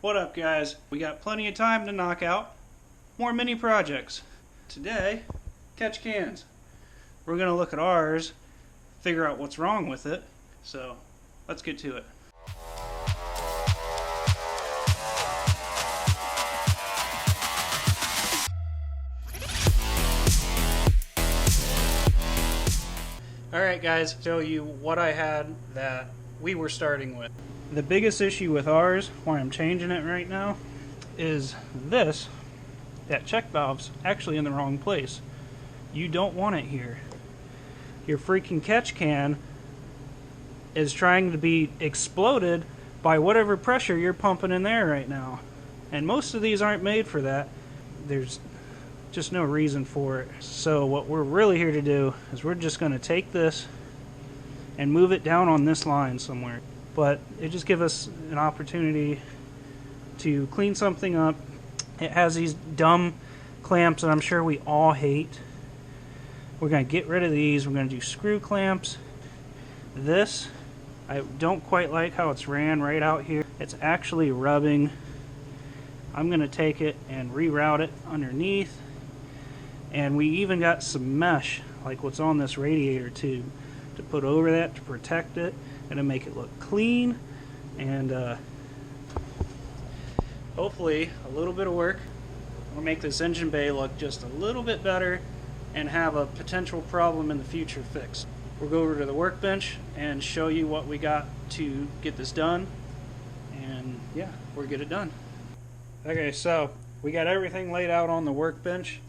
What up, guys? We got plenty of time to knock out more mini projects. Today, catch cans. We're going to look at ours, figure out what's wrong with it. So, let's get to it. Alright guys, show you what I had that we were starting with. The biggest issue with ours, why I'm changing it right now, is this. That check valve's actually in the wrong place. You don't want it here. Your freaking catch can is trying to be exploded by whatever pressure you're pumping in there right now. And most of these aren't made for that. There's just no reason for it. So what we're really here to do is we're just going to take this and move it down on this line somewhere. But it just gives us an opportunity to clean something up. It has these dumb clamps that I'm sure we all hate. We're going to get rid of these. We're going to do screw clamps. This, I don't quite like how it's ran right out here. It's actually rubbing. I'm going to take it and reroute it underneath. And we even got some mesh, like what's on this radiator tube, to put over that to protect it and to make it look clean. And hopefully a little bit of work will make this engine bay look just a little bit better and have a potential problem in the future fixed. We'll go over to the workbench and show you what we got to get this done. And yeah, we'll get it done. Okay, so we got everything laid out on the workbench.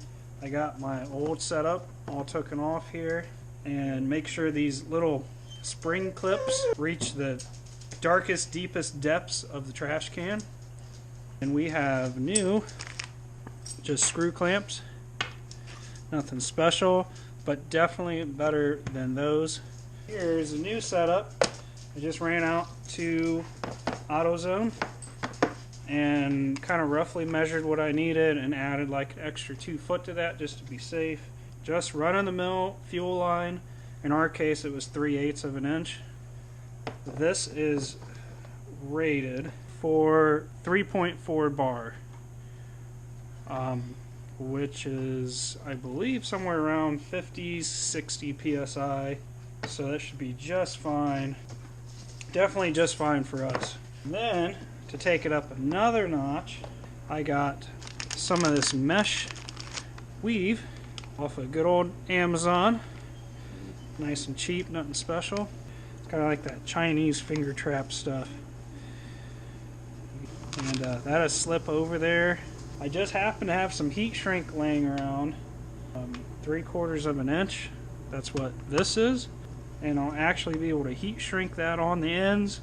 I got my old setup all taken off here, and make sure these little spring clips reach the darkest, deepest depths of the trash can. And we have new, just screw clamps. Nothing special, but definitely better than those. Here's a new setup. I just ran out to AutoZone and kind of roughly measured what I needed and added like an extra 2 foot to that just to be safe. Just run-of-the-mill fuel line. In our case it was 3/8 of an inch. This is rated for 3.4 bar, which is I believe somewhere around 50-60 psi, so that should be just fine. Definitely just fine for us. And then to take it up another notch, I got some of this mesh weave off of good old Amazon. Nice and cheap, nothing special. It's kind of like that Chinese finger trap stuff. And that'll slip over there. I just happen to have some heat shrink laying around. 3/4 of an inch. That's what this is. And I'll actually be able to heat shrink that on the ends.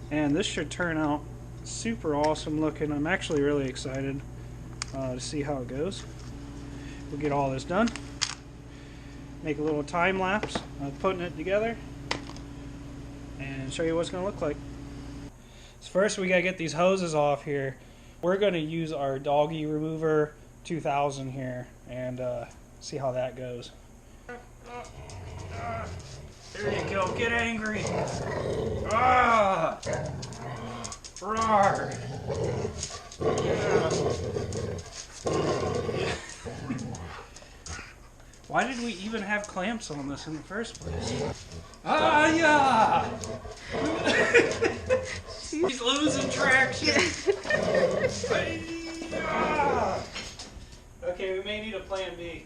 And this should turn out super awesome looking. I'm actually really excited to see how it goes. We'll get all this done. Make a little time lapse of putting it together and show you what it's going to look like. So first we got to get these hoses off here. We're going to use our doggy remover 2000 here and see how that goes. There you go, get angry. Ah! Roar! Yeah. Why did we even have clamps on this in the first place? Ah, yeah! He's losing traction. Okay, we may need a plan B.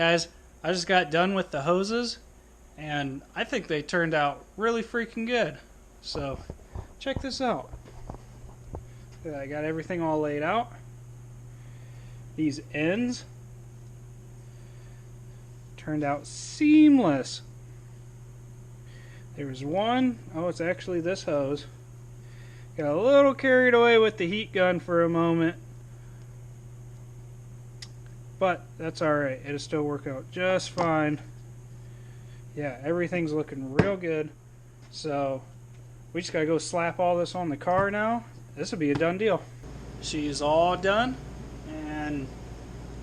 guys, I just got done with the hoses, and I think they turned out really freaking good. So, check this out. I got everything all laid out. These ends turned out seamless. There's one, oh, it's actually this hose. Got a little carried away with the heat gun for a moment, but that's alright. It'll still work out just fine. Yeah, everything's looking real good. So we just gotta go slap all this on the car now. This will be a done deal. She's all done, and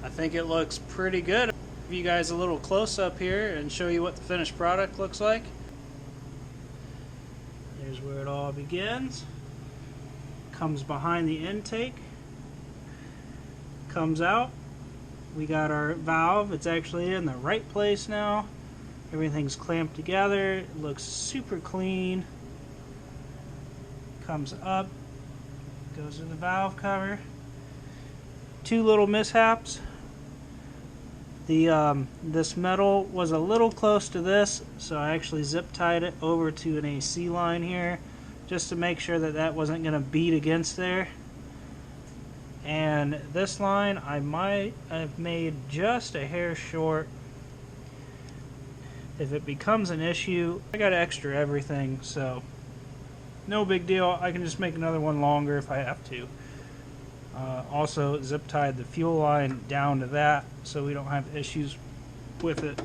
I think it looks pretty good. I'll give you guys a little close up here and show you what the finished product looks like. Here's where it all begins. Comes behind the intake. Comes out. We got our valve. It's actually in the right place now. Everything's clamped together. It looks super clean. Comes up. Goes to the valve cover. Two little mishaps. This metal was a little close to this, so I actually zip tied it over to an AC line here just to make sure that that wasn't going to beat against there. And this line I might have made just a hair short. If it becomes an issue, I got extra everything, so no big deal. I can just make another one longer if I have to. Also zip tied the fuel line down to that so we don't have issues with it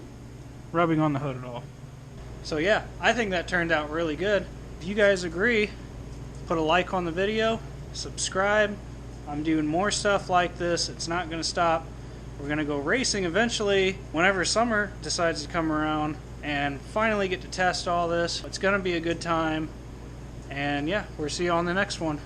rubbing on the hood at all. So yeah, I think that turned out really good. If you guys agree, put a like on the video, subscribe. I'm doing more stuff like this. It's not going to stop. We're going to go racing eventually whenever summer decides to come around and finally get to test all this. It's going to be a good time. And yeah, we'll see you on the next one.